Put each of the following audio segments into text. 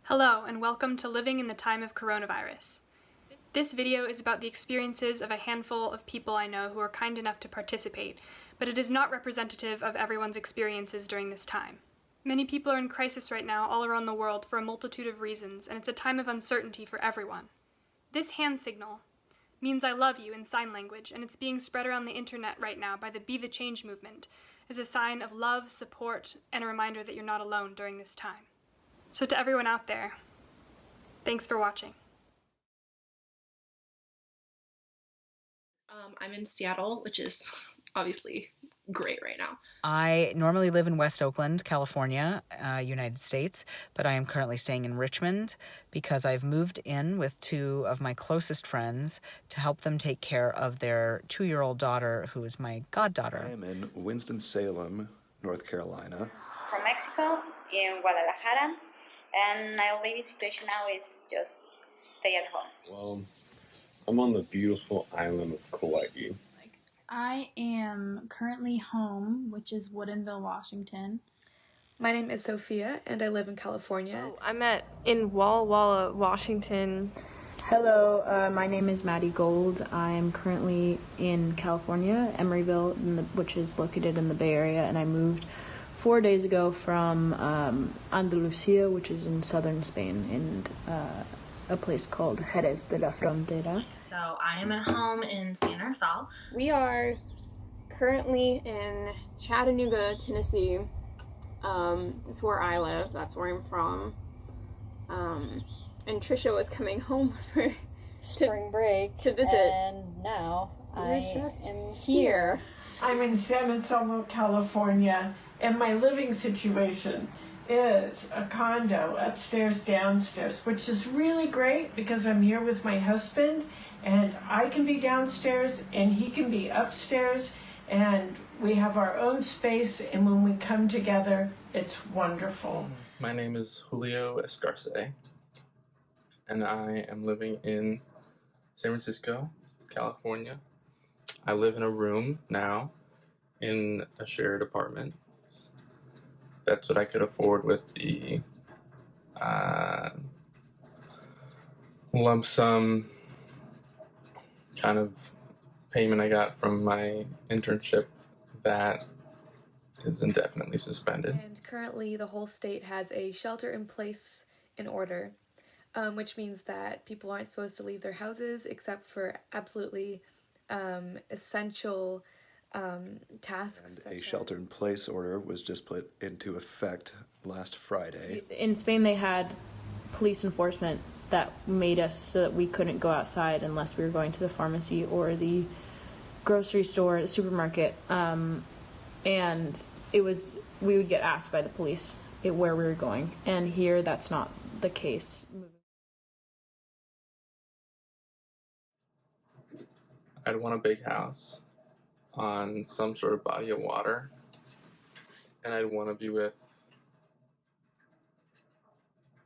Hello, and welcome to Living in the Time of Coronavirus. This video is about the experiences of a handful of people I know who are kind enough to participate, but it is not representative of everyone's experiences during this time. Many people are in crisis right now all around the world for a multitude of reasons, and it's a time of uncertainty for everyone. This hand signal means I love you in sign language, and it's being spread around the internet right now by the Be the Change movement as a sign of love, support, and a reminder that you're not alone during this time. So to everyone out there, thanks for watching. I'm in Seattle, which is obviously great right now. I normally live in West Oakland, California, United States, but I am currently staying in Richmond because I've moved in with two of my closest friends to help them take care of their 2-year-old daughter, who is my goddaughter. I am in Winston-Salem, North Carolina. From Mexico, in Guadalajara, and my living situation now is just stay at home. Well, I'm on the beautiful island of Kauai. I am currently home, which is Woodinville, Washington. My name is Sophia, and I live in California. I'm in Walla Walla, Washington. Hello, my name is Maddie Gold. I am currently in California, Emeryville, which is located in the Bay Area, and I moved 4 days ago from Andalusia, which is in southern Spain, and a place called Jerez de la Frontera. So I am at home in San Rafael. We are currently in Chattanooga, Tennessee. It's where I live. That's where I'm from. And Trisha was coming home for spring break to visit, and now I am here. I'm in San Anselmo, California, and my living situation is a condo upstairs, downstairs, which is really great because I'm here with my husband, and I can be downstairs and he can be upstairs, and we have our own space, and when we come together, it's wonderful. My name is Julio Escarce, and I am living in San Francisco, California. I live in a room now in a shared apartment. That's what I could afford with the lump sum kind of payment I got from my internship that is indefinitely suspended. And currently the whole state has a shelter in place in order, which means that people aren't supposed to leave their houses except for absolutely essential tasks. And a shelter-in-place order was just put into effect last Friday. In Spain, they had police enforcement that made us so that we couldn't go outside unless we were going to the pharmacy or the grocery store, the supermarket, and we would get asked by the police where we were going. And here, that's not the case. I'd want a big house on some sort of body of water, and I'd want to be with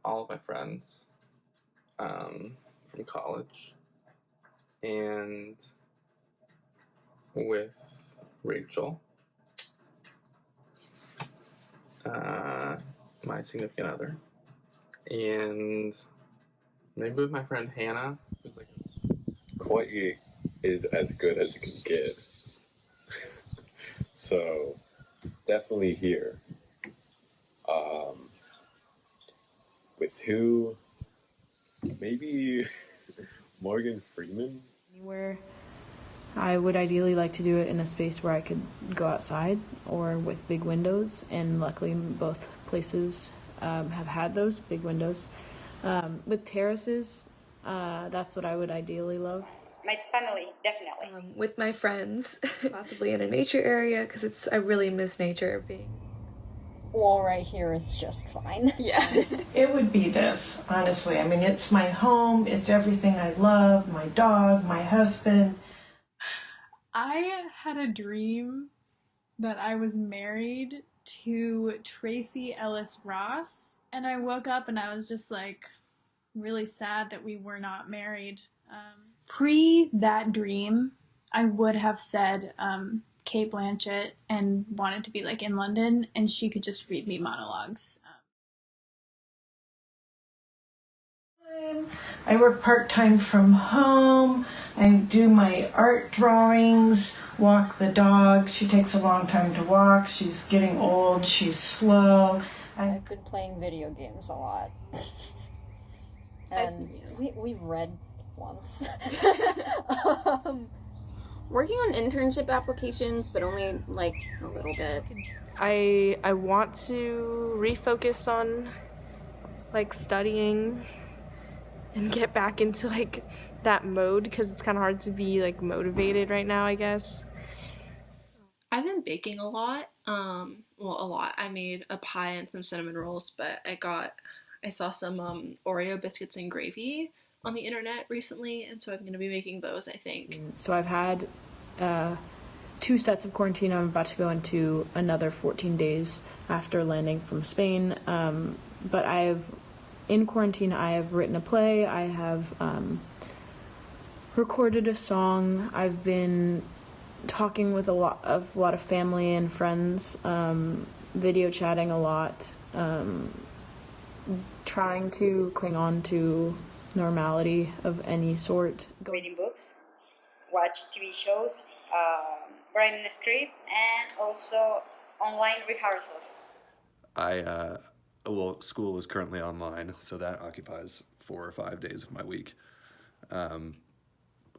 all of my friends from college, and with Rachel, my significant other, and maybe with my friend Hannah, who's like Kauai is as good as it can get. So, definitely here. With who? Maybe Morgan Freeman? Anywhere. I would ideally like to do it in a space where I could go outside or with big windows, and luckily both places have had those big windows. With terraces, that's what I would ideally love. My family, definitely. With my friends, possibly in a nature area, because I really miss nature. Well, right here is just fine. Yes. It would be this, honestly. I mean, it's my home, it's everything I love, my dog, my husband. I had a dream that I was married to Tracy Ellis Ross, and I woke up and I was just like really sad that we were not married. Pre that dream, I would have said Kate Blanchett and wanted to be like in London, and she could just read me monologues. I work part-time from home. I do my art drawings, walk the dog. She takes a long time to walk. She's getting old. She's slow. I've been playing video games a lot. And we've read once. Working on internship applications, but only like a little bit. I want to refocus on like studying and get back into like that mode, because it's kind of hard to be like motivated right now, I guess. I've been baking a lot. Well, a lot. I made a pie and some cinnamon rolls, but I saw some Oreo biscuits and gravy on the internet recently, and so I'm going to be making those, I think. So I've had 2 sets of quarantine. I'm about to go into another 14 days after landing from Spain. But in quarantine, I have written a play. I have recorded a song. I've been talking with a lot of family and friends, video chatting a lot, trying to cling on to normality of any sort. Reading books, watch TV shows, writing a script, and also online rehearsals. Well, school is currently online, so that occupies 4 or 5 days of my week.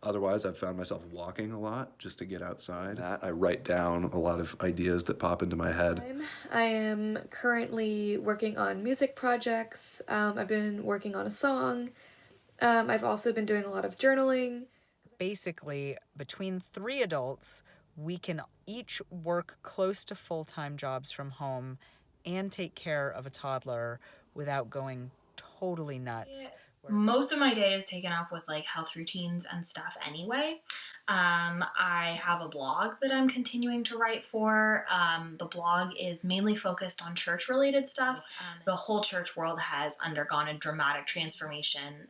Otherwise, I've found myself walking a lot just to get outside. I write down a lot of ideas that pop into my head. I am currently working on music projects. I've been working on a song. I've also been doing a lot of journaling. Basically, between 3 adults, we can each work close to full-time jobs from home and take care of a toddler without going totally nuts. Most of my day is taken up with like health routines and stuff anyway. I have a blog that I'm continuing to write for. The blog is mainly focused on church-related stuff. The whole church world has undergone a dramatic transformation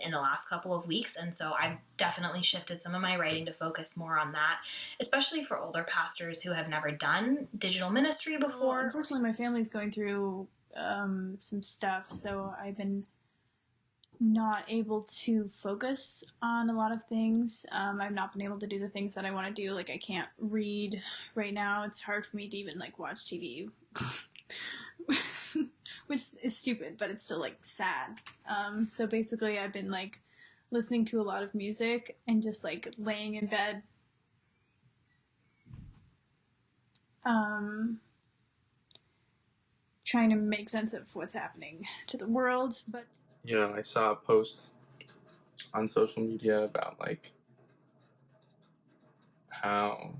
in the last couple of weeks, and so I've definitely shifted some of my writing to focus more on that, especially for older pastors who have never done digital ministry before. Well, unfortunately, my family's going through some stuff, so I've been not able to focus on a lot of things. I've not been able to do the things that I want to do. Like, I can't read right now. It's hard for me to even like watch TV, which is stupid, but it's still like sad. So basically I've been like listening to a lot of music and just like laying in bed, trying to make sense of what's happening to the world. But You know, I saw a post on social media about like how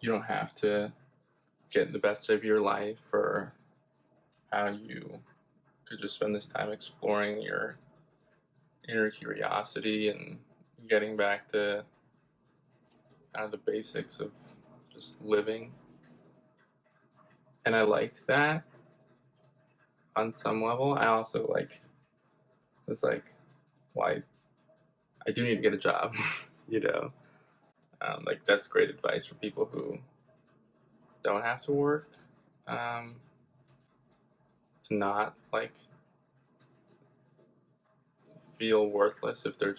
you don't have to get the best of your life, or how you could just spend this time exploring your inner curiosity and getting back to kind of the basics of just living. And I liked that on some level. I also was like, why? I do need to get a job, you know? Like, that's great advice for people who don't have to work, to not, like, feel worthless if they're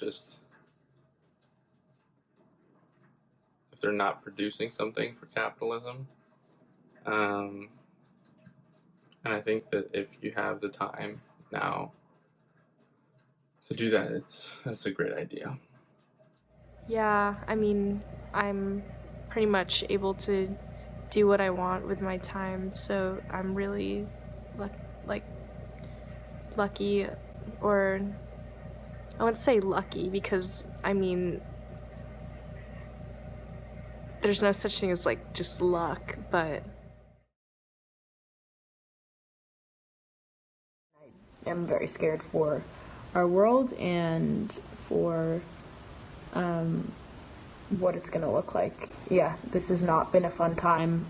not producing something for capitalism. And I think that if you have the time now to do that, that's a great idea. Yeah, I mean, I'm pretty much able to do what I want with my time, so I'm really lucky, or I wouldn't say lucky, because I mean, there's no such thing as like just luck, but I am very scared for our world and for what it's gonna look like. Yeah, this has not been a fun time.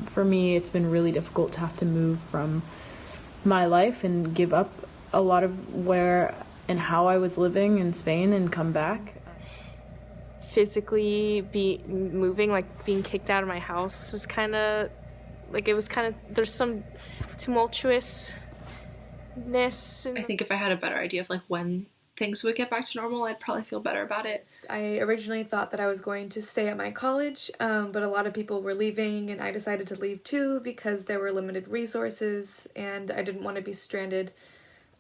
For me, it's been really difficult to have to move from my life and give up a lot of where and how I was living in Spain and come back. physically moving, like being kicked out of my house was kind of like, it was kind of, there's some tumultuousness. I think if I had a better idea of like when things would get back to normal, I'd probably feel better about it. I originally thought that I was going to stay at my college, but a lot of people were leaving, and I decided to leave too because there were limited resources, and I didn't want to be stranded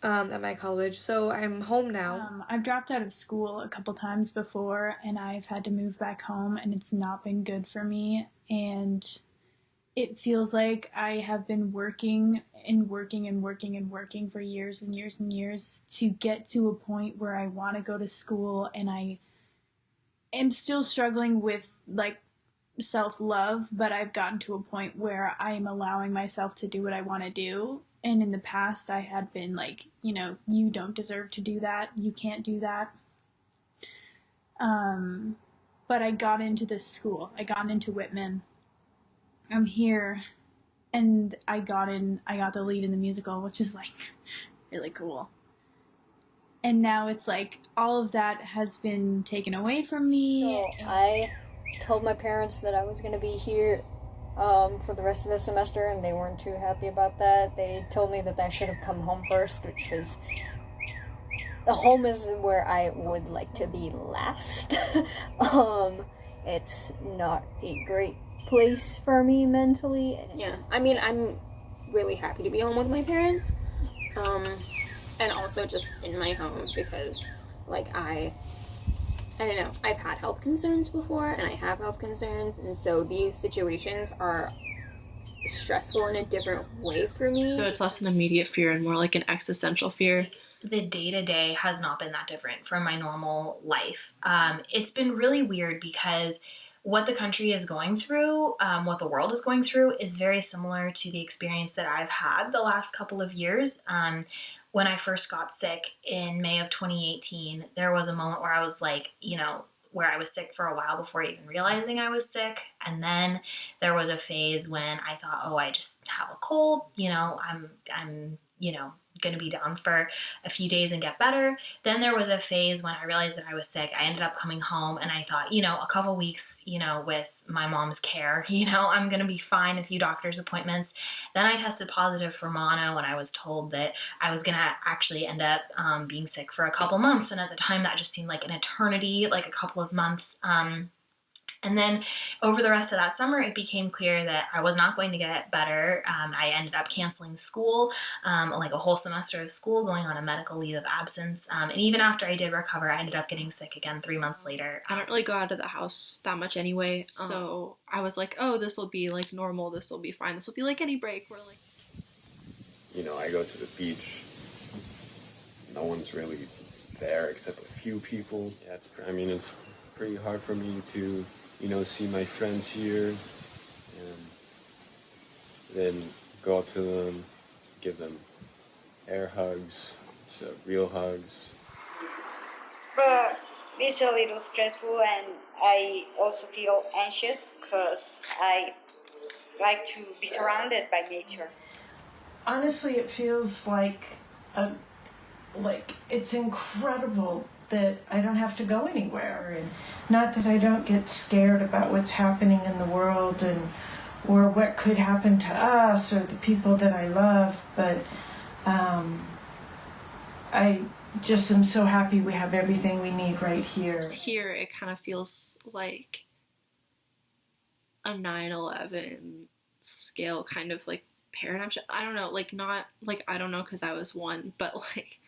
at my college, so I'm home now. I've dropped out of school a couple times before, and I've had to move back home, and it's not been good for me, and it feels like I have been working for years and years and years to get to a point where I want to go to school, and I am still struggling with, like, self-love, but I've gotten to a point where I am allowing myself to do what I want to do. And in the past, I had been like, you know, you don't deserve to do that. You can't do that. But I got into this school. I got into Whitman. I'm here, and I got the lead in the musical, which is, like, really cool. And now it's like all of that has been taken away from me. So I told my parents that I was going to be here for the rest of the semester, and they weren't too happy about that. They told me that I should have come home first, which is... The home is where I would like to be last. It's not a great place for me mentally. Yeah, I mean, I'm really happy to be home with my parents. And also just in my home because, like, I don't know, I've had health concerns before, and I have health concerns, and so these situations are stressful in a different way for me. So it's less an immediate fear and more like an existential fear. The day-to-day has not been that different from my normal life. It's been really weird because what the country is going through, what the world is going through, is very similar to the experience that I've had the last couple of years. When I first got sick in May of 2018, there was a moment where I was like, you know, where I was sick for a while before even realizing I was sick. And then there was a phase when I thought, oh, I just have a cold, you know, I'm, you know, going to be down for a few days and get better. Then there was a phase when I realized that I was sick. I ended up coming home, and I thought, you know, a couple weeks, you know, with my mom's care, you know, I'm going to be fine, a few doctor's appointments. Then I tested positive for mono, and I was told that I was going to actually end up being sick for a couple months. And at the time that just seemed like an eternity, like a couple of months. And then over the rest of that summer, it became clear that I was not going to get better. I ended up canceling school, like a whole semester of school, going on a medical leave of absence. And even after I did recover, I ended up getting sick again 3 months later. I don't really go out of the house that much anyway. So I was like, oh, this will be like normal. This will be fine. This will be like any break. Where like, you know, I go to the beach. No one's really there except a few people. Yeah, it's pretty hard for me to, you know, see my friends here and then go up to them, give them air hugs, so real hugs. But it's a little stressful, and I also feel anxious because I like to be surrounded by nature. Honestly, it feels like it's incredible that I don't have to go anywhere, and not that I don't get scared about what's happening in the world or what could happen to us or the people that I love, but I just am so happy we have everything we need right here. Here, it kind of feels like a 9/11 scale kind of like paradigm shift. I don't know, like not like I don't know because I was one, but like.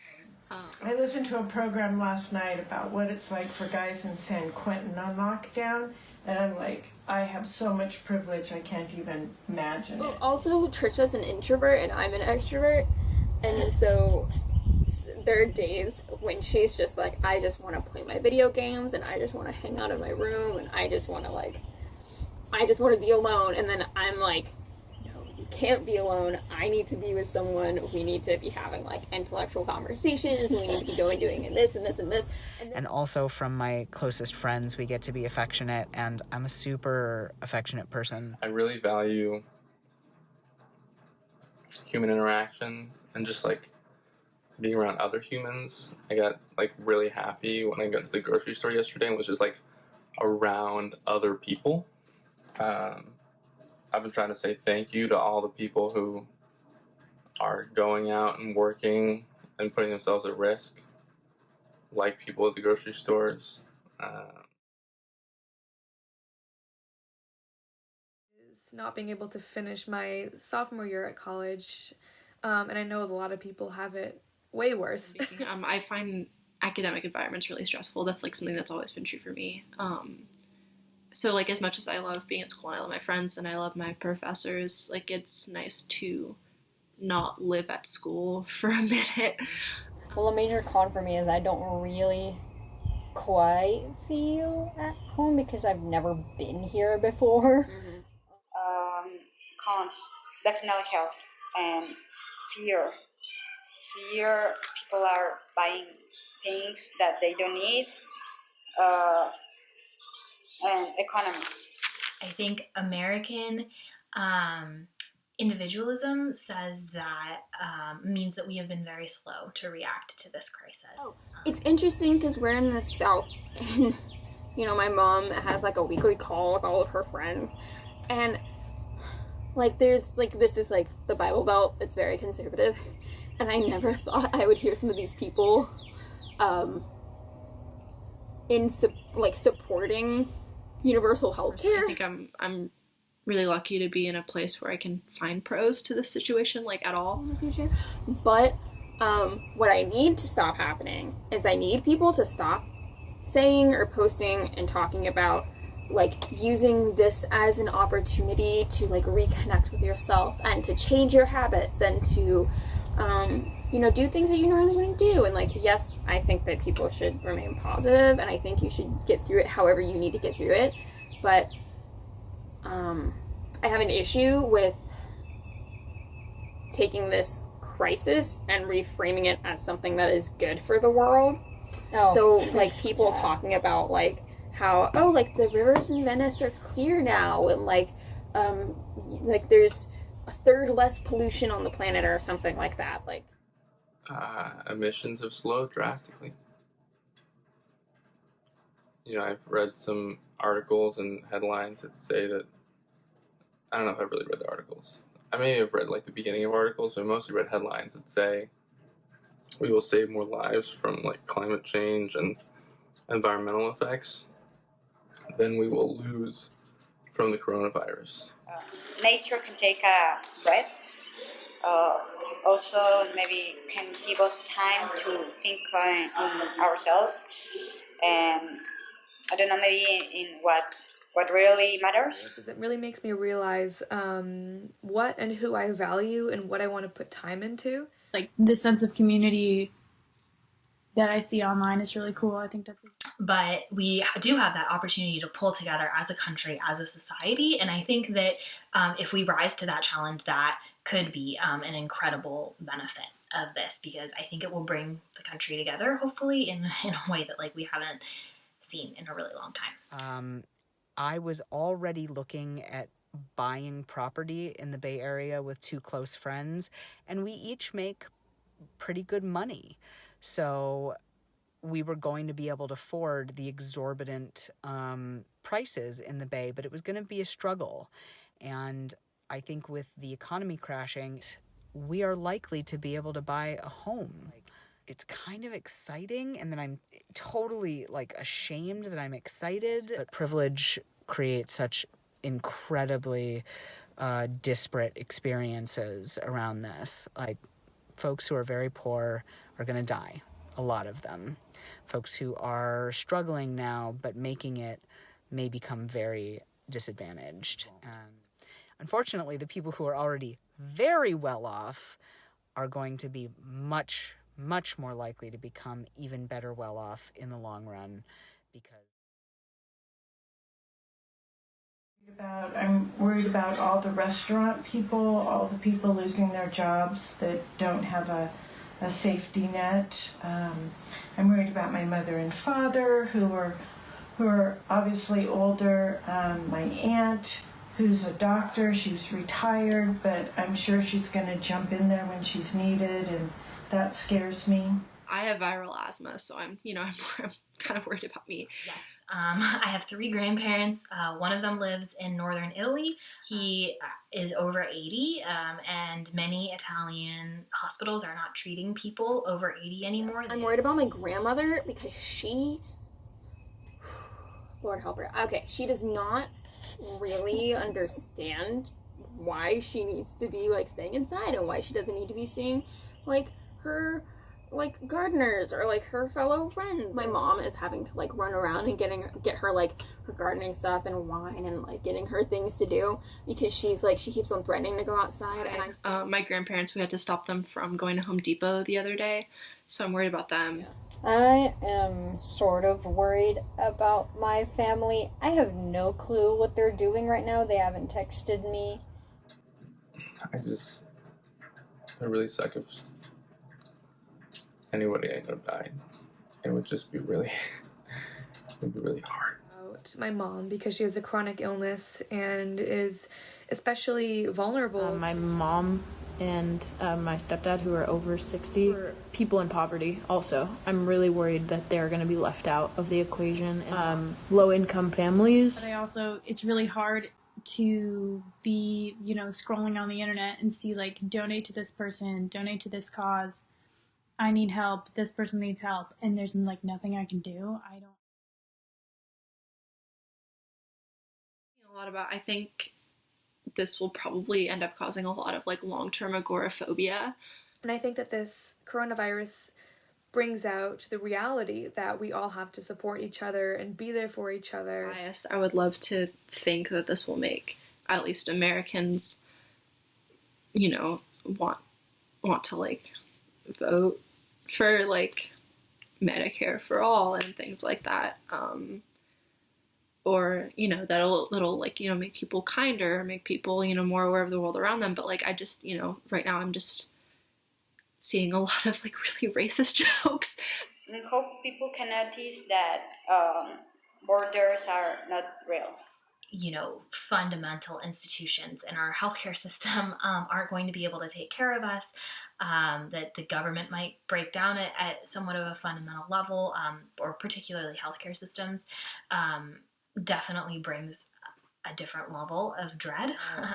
I listened to a program last night about what it's like for guys in San Quentin on lockdown, and I'm like, I have so much privilege I can't even imagine it. Also, Trisha's an introvert and I'm an extrovert, and so there are days when she's just like, I just want to play my video games, and I just want to hang out in my room, and I just want to be alone, and then I'm like, can't be alone. I need to be with someone. We need to be having like intellectual conversations. We need to be doing this and this and this. And also from my closest friends, we get to be affectionate, and I'm a super affectionate person. I really value human interaction and just like being around other humans. I got like really happy when I got to the grocery store yesterday and was just like around other people. I've been trying to say thank you to all the people who are going out and working and putting themselves at risk like people at the grocery stores. Is not being able to finish my sophomore year at college, and I know a lot of people have it way worse. I find academic environments really stressful. That's like something that's always been true for me. So like as much as I love being at school and I love my friends and I love my professors, like it's nice to not live at school for a minute. Well, a major con for me is I don't really quite feel at home because I've never been here before. Cons, definitely health and fear. People are buying things that they don't need, and economy. I think American individualism says that means that we have been very slow to react to this crisis. It's interesting because we're in the South, and my mom has like a weekly call with all of her friends, and like there's like this is like the Bible Belt. It's very conservative, and I never thought I would hear some of these people supporting universal health care. I think I'm really lucky to be in a place where I can find pros to this situation, like at all. But what I need to stop happening is I need people to stop saying or posting and talking about like using this as an opportunity to like reconnect with yourself and to change your habits and to do things that you normally wouldn't do. And like, yes, I think that people should remain positive and I think you should get through it however you need to get through it. But I have an issue with taking this crisis and reframing it as something that is good for the world. So like people talking about like how like the rivers in Venice are clear now and like there's a third less pollution on the planet or something like that. Like emissions have slowed drastically. I've read some articles and headlines that say that, I don't know if I've really read the articles. I may have read like the beginning of articles, but I mostly read headlines that say we will save more lives from like climate change and environmental effects than we will lose from the coronavirus. Nature can take a breath. Also, maybe can give us time to think on ourselves, and I don't know, maybe in what really matters. It really makes me realize what and who I value and what I want to put time into. Like this sense of community that I see online is really cool. I think that's but we do have that opportunity to pull together as a country, as a society, and I think that if we rise to that challenge, that could be an incredible benefit of this, because I think it will bring the country together, hopefully, in a way that like we haven't seen in a really long time. I was already looking at buying property in the Bay Area with two close friends, and we each make pretty good money. So we were going to be able to afford the exorbitant prices in the Bay, but it was going to be a struggle. And I think with the economy crashing, we are likely to be able to buy a home. It's kind of exciting, and then I'm totally like ashamed that I'm excited. But privilege creates such incredibly disparate experiences around this. Like folks who are very poor are going to die, a lot of them. Folks who are struggling now but making it may become very disadvantaged. Unfortunately, the people who are already very well off are going to be much more likely to become even better well off in the long run, because I'm worried about all the restaurant people, all the people losing their jobs that don't have a safety net. I'm worried about my mother and father who are obviously older. My aunt, who's a doctor, she's retired, but I'm sure she's going to jump in there when she's needed, and that scares me. I have viral asthma, so I'm kind of worried about me. Yes. I have 3 grandparents. One of them lives in northern Italy. He is over 80, and many Italian hospitals are not treating people over 80 anymore. I'm worried about my grandmother because she, Lord help her. Okay, she does not really understand why she needs to be like staying inside and why she doesn't need to be seeing like her like gardeners or like her fellow friends. My mom is having to like run around and get her like her gardening stuff and wine and like getting her things to do because she's like she keeps on threatening to go outside. And I'm my grandparents, we had to stop them from going to Home Depot the other day, so I'm worried about them. Yeah. I am sort of worried about my family. I have no clue what they're doing right now. They haven't texted me. I really suck if anybody I know died. It would just be really, it would be really hard. My mom, because she has a chronic illness and is especially vulnerable. My mom and my stepdad, who are over 60, are people in poverty also. I'm really worried that they're going to be left out of the equation. Low-income families. But I also, it's really hard to be, scrolling on the internet and see, like, donate to this person, donate to this cause. I need help, this person needs help, and there's, like, nothing I can do. I think this will probably end up causing a lot of like long-term agoraphobia. And I think that this coronavirus brings out the reality that we all have to support each other and be there for each other. I would love to think that this will make at least Americans, want to like vote for like Medicare for all and things like that. Or, that'll like, make people kinder, make people, more aware of the world around them. But like, I just, right now I'm just seeing a lot of like really racist jokes. I hope people can notice that borders are not real. Fundamental institutions in our healthcare system aren't going to be able to take care of us, that the government might break down at somewhat of a fundamental level, or particularly healthcare systems, definitely brings a different level of dread.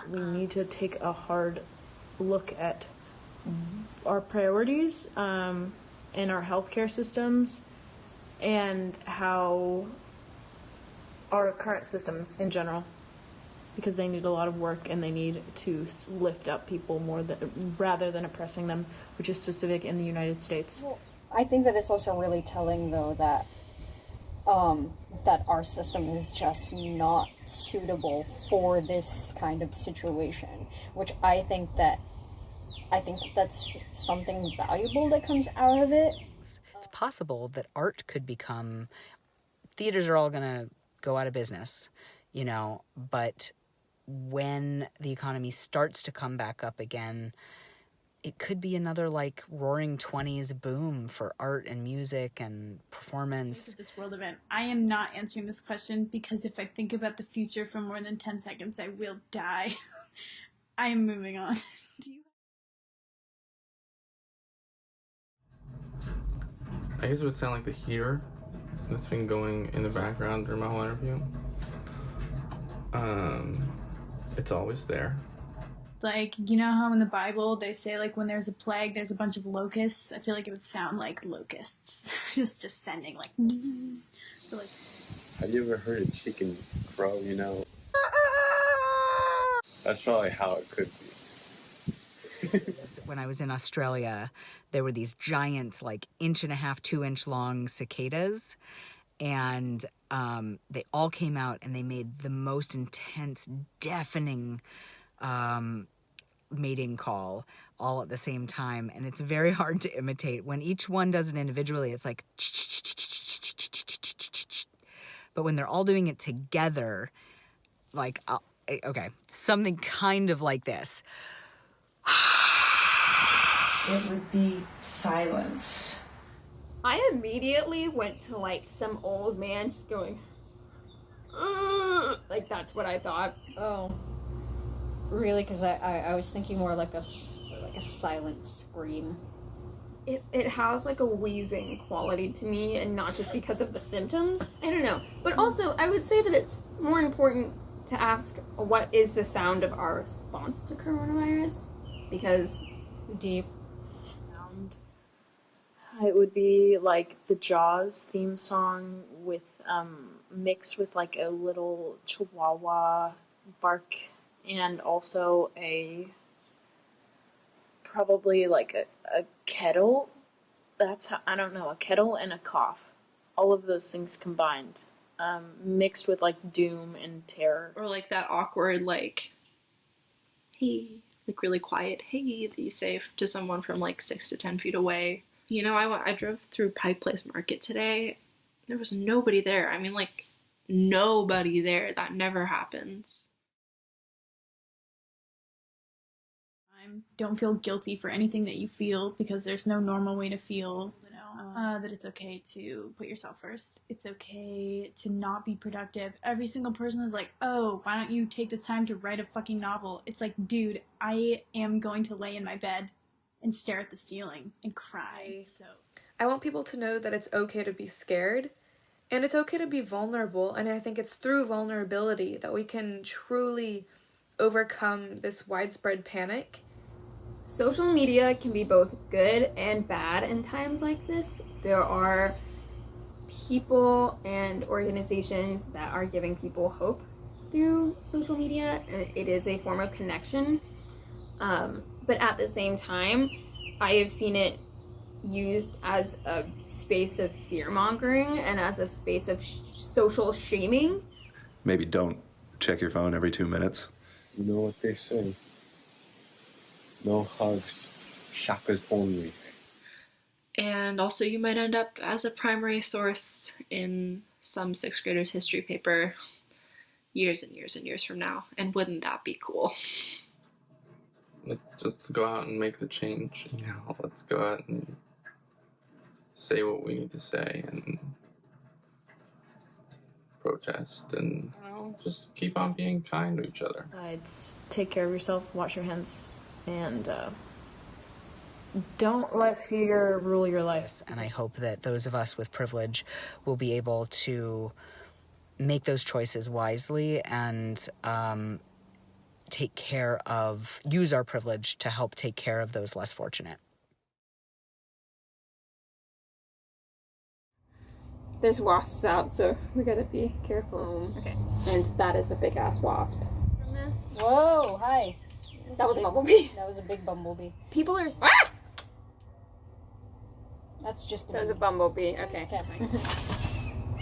We need to take a hard look at our priorities in our healthcare systems and how our current systems in general, because they need a lot of work and they need to lift up people rather than oppressing them, which is specific in the United States. Well, I think that it's also really telling, though, that our system is just not suitable for this kind of situation, which I think that's something valuable that comes out of it. It's possible that art could become, theaters are all going to go out of business, but when the economy starts to come back up again, it could be another like roaring 20s boom for art and music and performance. This world event. I am not answering this question because if I think about the future for more than 10 seconds, I will die. I am moving on. I guess it would sound like the heater that's been going in the background during my whole interview. It's always there. Like, how in the Bible they say, like, when there's a plague, there's a bunch of locusts? I feel like it would sound like locusts. Just descending, like, bzzz. Like, have you ever heard a chicken crow, That's probably how it could be. When I was in Australia, there were these giant, like 1.5 to 2-inch long cicadas, and they all came out and they made the most intense, deafening mating call all at the same time, and it's very hard to imitate. When each one does it individually, it's like, but when they're all doing it together, like, okay, something kind of like this. It would be silence. I immediately went to like some old man just going, like that's what I thought. Oh. Really? Because I was thinking more like a silent scream. it has like a wheezing quality to me, and not just because of the symptoms. I don't know. But also, I would say that it's more important to ask, what is the sound of our response to coronavirus? Because deep. It would be like the Jaws theme song with mixed with like a little chihuahua bark, and also probably like a kettle. That's how, I don't know, a kettle and a cough. All of those things combined, mixed with like doom and terror. Or like that awkward, like, hey, like really quiet, hey, that you say to someone from like 6 to 10 feet away. You know, I drove through Pike Place Market today. There was nobody there. I mean, like, nobody there. That never happens. Don't feel guilty for anything that you feel, because there's no normal way to feel. That it's okay to put yourself first. It's okay to not be productive. Every single person is like, oh, why don't you take this time to write a fucking novel? It's like, dude, I am going to lay in my bed and stare at the ceiling and cry. So I want people to know that it's okay to be scared, and it's okay to be vulnerable, and I think it's through vulnerability that we can truly overcome this widespread panic. Social media can be both good and bad in times like this. There are people and organizations that are giving people hope through social media. It is a form of connection. But at the same time, I have seen it used as a space of fear-mongering and as a space of social shaming. Maybe don't check your phone every 2 minutes. You know what they say? No hugs, shakas only. And also, you might end up as a primary source in some 6th grader's history paper years and years and years from now. And wouldn't that be cool? Let's go out and make the change, you know. Let's go out and say what we need to say and protest and, you know, just keep on being kind to each other. Take care of yourself, wash your hands, and don't let fear rule your life. And I hope that those of us with privilege will be able to make those choices wisely and use our privilege to help take care of those less fortunate. There's wasps out, so we gotta be careful. Okay. And that is a big ass wasp. From this. Whoa, hi. That was a bumblebee. That was a big bumblebee. People are. Ah! That's just a That was a bumblebee. Okay.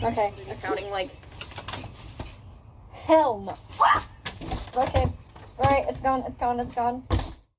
Okay. Accounting like. Hell no. Okay. Alright, it's gone, it's gone, it's gone.